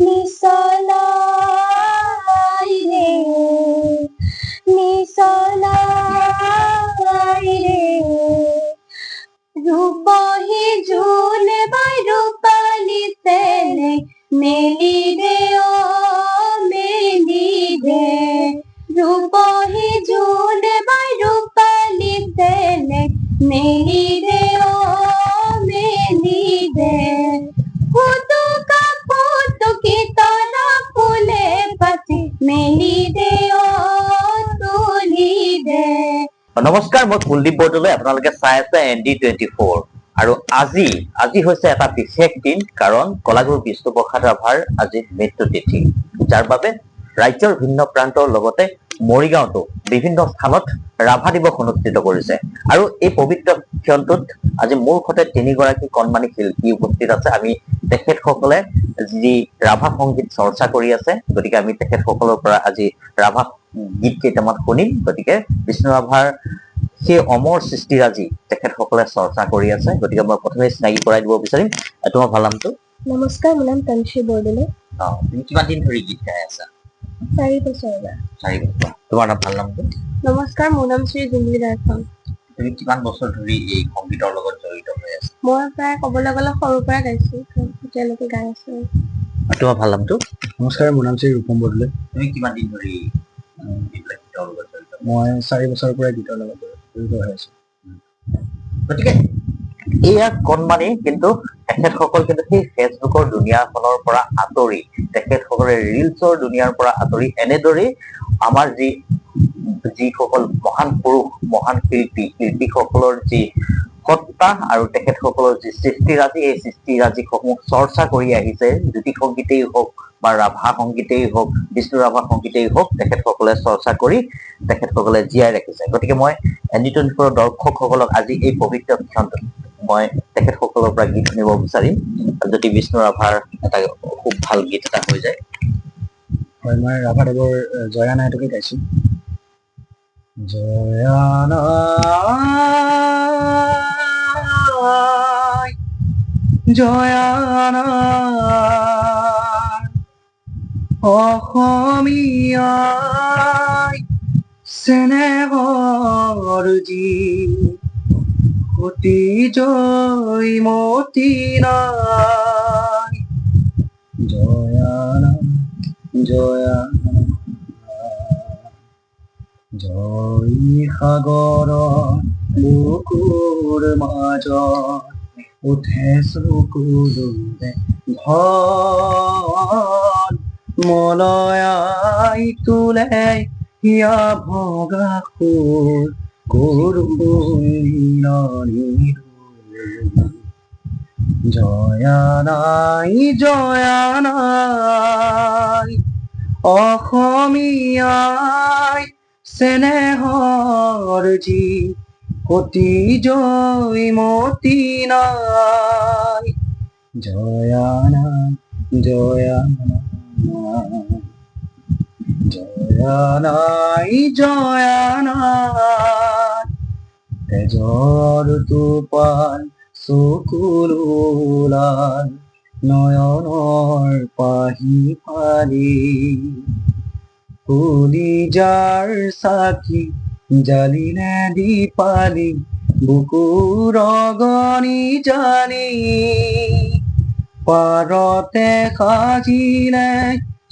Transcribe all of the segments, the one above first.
নিচলাই রে নিচলাই রে রূপহী জুন বাই রূপালি তেলে মেলি দে ও মেলি দে রূপহী জুন বাই রূপালি তেলে মেলি দে ও মেলি দে ফুটুকা ফুটুকি তরা ফুলে পাতি মেলি দে ও তুলি দে। নমস্কাৰ, মই কুলদীপ বৰদলৈ। আপোনালোকে চাই আছে ND24 আৰু আজি হৈছে এটা বিশেষ দিন, কাৰণ কলাগুৰু বিষ্ণুপ্ৰসাদ ৰাভাৰ আজি মৃত্যু তিথি, যাৰ বাবে ৰাজ্যৰ ভিন্ন প্ৰান্তৰ লগতে মৰিগাঁওতো বিভিন্ন স্থানত ৰাভা দিৱস অনুষ্ঠিত কৰিছে। আৰু এই পবিত্ৰ ক্ষণটোত আজি মোৰ সৈতে তিনিগৰাকী কণমানি শিল্পী উপস্থিত আছে। আমি তেখেতসকলে যি ৰাভা সংগীত চৰ্চা কৰি আছে, গতিকে আমি তেখেতসকলৰ পৰা আজি ৰাভা গীত কেইটামান শুনিম। গতিকে বিষ্ণু ৰাভাৰ সেই অমৰ সৃষ্টিৰাজি তেখেতসকলে চৰ্চা কৰি আছে, গতিকে মই প্ৰথমে চিনাকি কৰাই দিব বিচাৰিম। তোমাৰ ভাল নামটো? নমস্কাৰ, মোৰ নাম তনুশ্ৰী বৰদলৈ। তুমি কিমান দিন ধৰি গীত গাই আছা? 4 বছৰ। 4 বছৰ। তোমাৰ ভাল নামটো? নমস্কাৰ, মোৰ নাম শ্ৰী জুমলি দাসন। তুমি কিমান বছৰ ধৰি এই সংগীতৰ লগত জড়িত হৈ আছা? মই প্ৰায় ক'বলৈ গ'লে সৰুৰ পৰা গাইছো, এতিয়ালৈকে গাই আছো। তোমাৰ ভাল নামটো? নমস্কাৰ, মোৰ নাম শ্ৰী ৰূপম বৰদলৈ। তুমি কিমান দিন ধৰি গীতৰ লগত জড়িত? মই 4 বছৰৰ পৰা গীতৰ লগত জড়িত হৈ আছো। গতিকে এয়া কণমানি, কিন্তু তেখেতসকল কিন্তু সেই ফেচবুকৰ দুনিয়াখনৰ পৰা আঁতৰি, তেখেতসকলে ৰিলছৰ দুনিয়াৰ পৰা আঁতৰি এনেদৰেই আমাৰ যিসকল মহান পুৰুষ, মহান শিল্পীসকলৰ যি সত্তা আৰু তেখেতসকলৰ যি সৃষ্টিৰাজি, এই সৃষ্টিৰাজিসমূহ চৰ্চা কৰি আহিছে। জ্যোতি সংগীতেই হওক বা ৰাভা সংগীতেই হওক, বিষ্ণু ৰাভা সংগীতেই হওক, তেখেতসকলে চৰ্চা কৰি তেখেতসকলে জীয়াই ৰাখিছে। গতিকে মই ND24 দৰ্শকসকলক আজি এই পবিত্ৰ ক্ষণটোত মই তেখেতসকলৰ পৰা গীত শুনিব বিচাৰিম, যদি বিষ্ণু ৰাভাৰ এটা খুব ভাল গীত এটা হৈ যায়। হয়, মই ৰাভাদেৱৰ জয়া নাইটোকে গাইছো। জয়া নাই, জয়া নাই, অসমীয়াই চেনেহৰ যি অতি জয়মতী নাই, জয়া নাই, জয়া নাই, জয় সাগৰৰ বুকুৰ মাজত উঠে চকুলোৰে ধন, মলয়াই তোলে হিয়া ভগা সুৰ জয়া নাই, জয়া নাই, অসমীয়াই চেনেহৰ যি অতি জয়মতী নাই, জয়া নাই, জয়া নাই, জয়া নাই, জয়া নাই, তেজৰ টোপাল চকুলোলাল নয়নৰ পাহি ফালি, কলিজাৰ চাকি জালিলে দীপালি বুকুৰ অগনি জালি, পাৰতে সাজিলে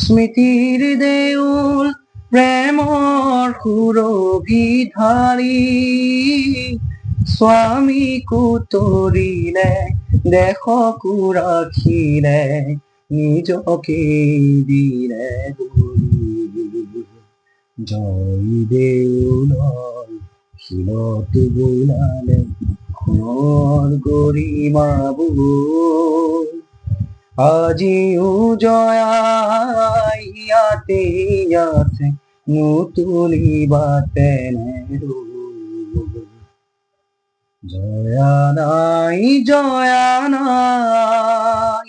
স্মৃতিৰ দেউল প্ৰেমৰ সুৰভি ঢালি, স্বামীকো তৰিলে দেশকো ৰাখিলে নিজকে দিলে বলি, জয় দেউলৰ শিলত বোলালে সোণৰ গৰিমা বৈ, আজিও জয়াই ইয়াতে আছে নুতুলিবা তেনে ৰূপ, জয়া নাই, জয়া নাই,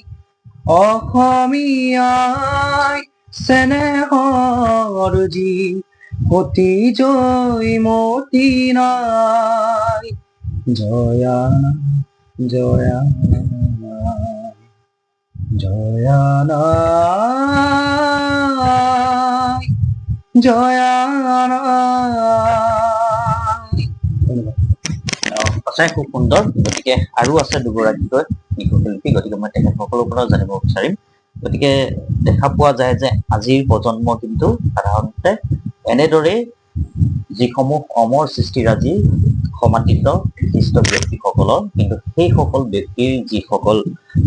অসমীয়াই চেনেহৰ যি অতি জয়মতী নাই, জয়া নাই, জয়া নাই, জয়া নাই। জয়া সঁচাই খুব সুন্দৰ গতিকে আৰু আছে দুগৰাকীকৈ শিশুশিল্পী গতিকে মই তেখেতসকলৰ পৰাও জানিব বিচাৰিম গতিকে দেখা পোৱা যায় যে আজিৰ প্ৰজন্ম কিন্তু সাধাৰণতে এনেদৰে যিসমূহ অমৰ সৃষ্টিৰাজি সমাদৃত বিশিষ্ট ব্যক্তিসকলৰ কিন্তু সেইসকল ব্যক্তিৰ যিসকল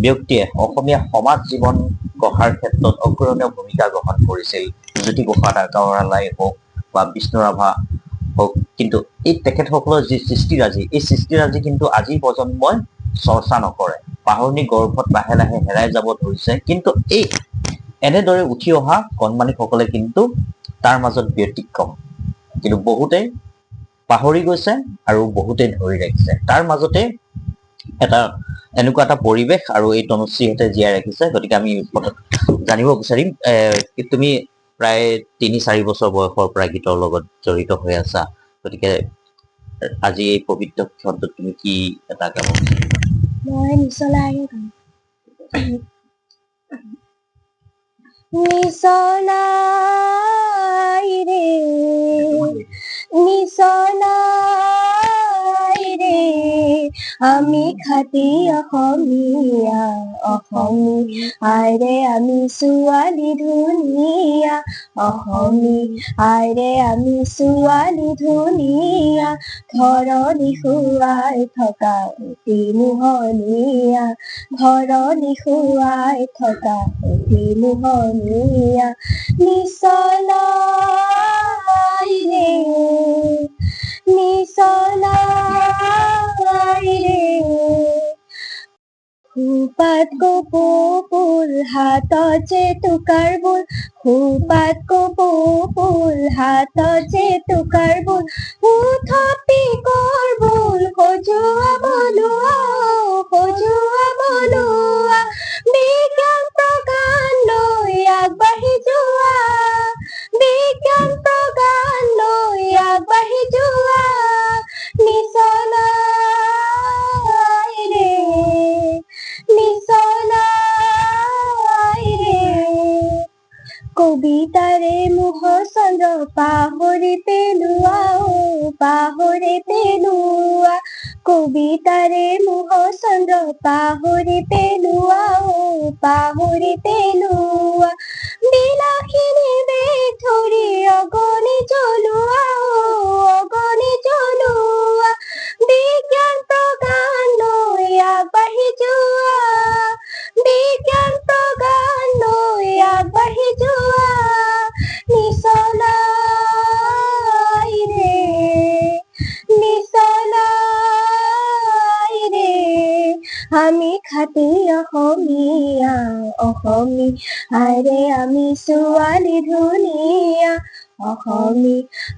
ব্যক্তিয়ে অসমীয়া সমাজ জীৱন গঢ়াৰ ক্ষেত্ৰত অগ্ৰণীয় ভূমিকা গ্ৰহণ কৰিছিল জ্যোতিপ্ৰসাদ আগৰৱালাই হওক বা বিষ্ণু ৰাভা হওক কিন্তু এই তেখেতসকলৰ যি সৃষ্টিৰাজি এই সৃষ্টিৰাজি কিন্তু আজিৰ প্ৰজন্মই চৰ্চা নকৰে পাহৰণি গৰ্ভত লাহে লাহে হেৰাই যাব ধৰিছে কিন্তু এই এনেদৰে উঠি অহা কণমানিসকলে কিন্তু তাৰ মাজত ব্যতিক্ৰম কিন্তু বহুতে পাহৰি গৈছে আৰু বহুতে ধৰি ৰাখিছে তাৰ মাজতে এটা এনেকুৱা এটা পৰিৱেশ আৰু এই তনুশ্ৰীহঁতে জীয়াই ৰাখিছে গতিকে আমি জানিব বিচাৰিম তুমি প্ৰায় ৩-৪ বছৰ বয়সৰ পৰা গীতৰ লগত জড়িত হৈ আছা গতিকে আজি এই পবিত্ৰ ক্ষণটোত তুমি কি এটা গাব মই নিচলায়ে গাম নিচলাই ৰে নিচলাই ৰে আমি খাতি অসমীয়া আইৰে আমি ছোৱালী ধুনীয়া আইৰে আমি ছোৱালী ধুনীয়া ধৰণী শুৱাই থকা অতি মোহনীয়া ধৰণী শুৱাই থকা অতি মোহনীয়া নিচলাই ৰে নিচলাই ৰে খুপাত কপৌ ফুল হাতত জেতুকাৰ বোল খুপাত কপৌ ফুল হাতত জেতুকাৰ বোল ওঠত পিকৰ বোল সজোৱা বনোৱা বিজ্ঞান প্ৰগান লৈ আগবাঢ়ি যোৱা বিজ্ঞান প্ৰগান লৈ আগবাঢ়ি যোৱা নিচলাই ৰে নিচলাই ৰে কবিতাৰে মোহ চন্দ্ৰ পাহৰি পেলোৱা কবিতাৰে মোহ চন্দ্ৰ পাহৰি পেলোৱা বিলাসিনী বেগ ধৰি অগণি জ্বলোৱা বিজ্ঞান প্ৰগান লৈ আগবাঢ়ি যোৱা বিজ্ঞান প্ৰগান লৈ আগবাঢ়ি যোৱা নিচলাই ৰে আমি খাতি অসমীয়া আইৰে আমি ছোৱালী ধুনীয়া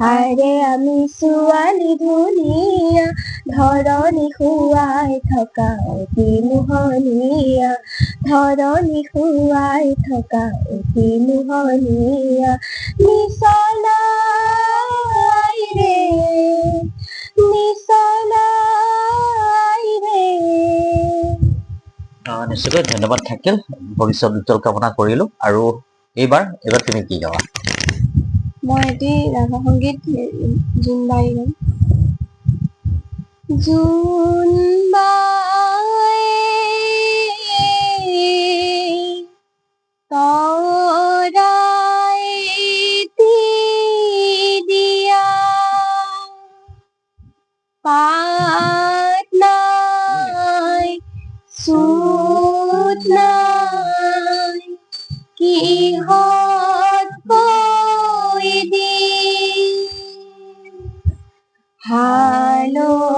আইৰে আমি ছোৱালী ধুনীয়া ধৰণী শুৱাই থকা অতি মোহনীয়া ধৰণী শুৱাই থকা অতি মোহনীয়া নিচলাই ৰে নিশ্চয়কৈ ধন্যবাদ থাকিল ভৱিষ্যত উজ্জ্বল কামনা কৰিলো আৰু এইবাৰ তুমি কি গাবা মই এটি ৰাভা সংগীত জোনবাই গাম জোনবাই তৰাই দিয়া পাত নাই চুত নাই কিহত কৈ দিম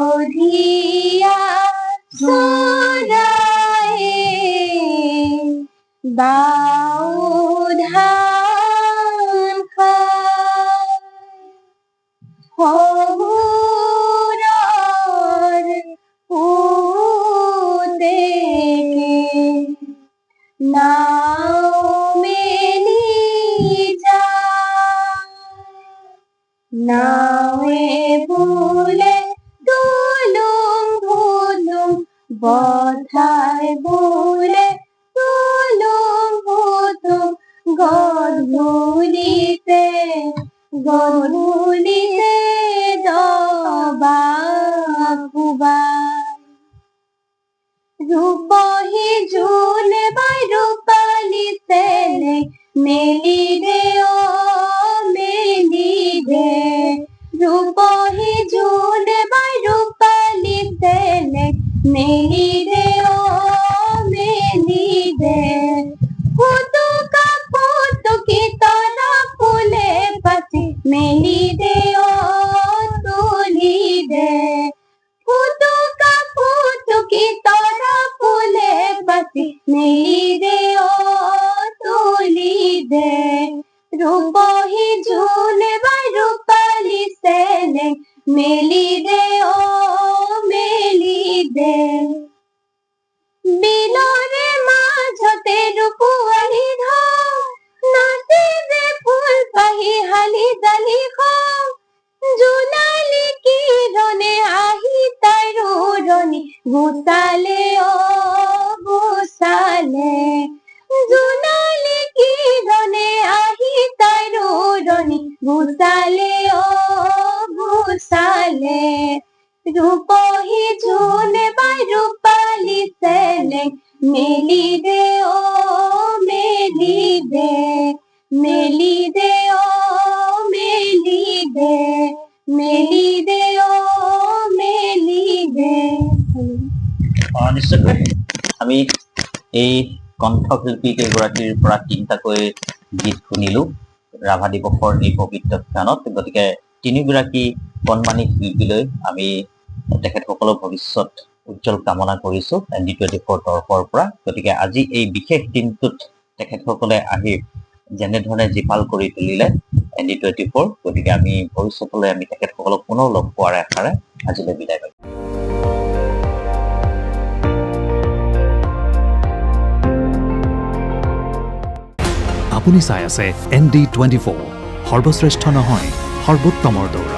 হালধীয়া চৰায়ে বাওধান খাই শহুৰৰ পুতেকে নাও মেলি যায় নাৱে বোলে দুলুম ভুলুম বধাই বোলে দুলুম ভুলুম গধূলিতে গধূলিতে দবা কোবাই রূপহী জোন বাই ৰূপালী চেলেং মেলি দে অ মেলি দে ৰূপহী জোন বাই ৰূপালী চেলেং মেলি দে অ মেলি দে ফুটুকা ফুটুকি তৰা ফুলে পাচি মেলি দে অ তুলি দে ফুটুকা ফুটুকি তৰা ফুলে পাচি মেলি দে অ তুলি দে ৰূপহী জোন বাই ৰূপালী চেলেং মেলি দে অ মেলি দে বিলৰে মাজতে ৰূপোৱালী ঢৌ নাচে যে ফুল পাহি হালি জালি খং জোনালী কিৰণে আহি তাইৰ উৰণি গুচালে অ গুচালে জোনালী কিৰণে আহি তাইৰ উৰণি গুচালে অ গুচালে রূপহী জোন বাই রূপালী চেলেং মেলি দে অ মেলি দে মেলি দে অ মেলি দে মেলি দে অ মেলি দে নিশ্চয়কৈ আমি এই কণ্ঠশিল্পী কেইগৰাকীৰ পৰা তিনিটাকৈ গীত শুনিলো ৰাভা দিৱসৰ এই পবিত্ৰ গানত। গতিকে তিনিগৰাকী কণমানি শিল্পীলৈ আমি তেখেতসকলৰ ভৱিষ্যত উজ্জ্বল কামনা কৰিছো ND24 তৰফৰ পৰা। গতিকে আজি এই বিশেষ দিনটোত তেখেতসকলে আহি যেনেধৰণে জীপাল কৰি তুলিলে ND24, গতিকে আমি ভৱিষ্যতলৈ আমি তেখেতসকলক পুনৰ লগ পোৱাৰ আশাৰে আজিলৈ বিদায় পাইছো। আপুনি চাই আছে ND24, সৰ্বশ্ৰেষ্ঠ নহয় সৰ্বোত্তমৰ দৌৰা।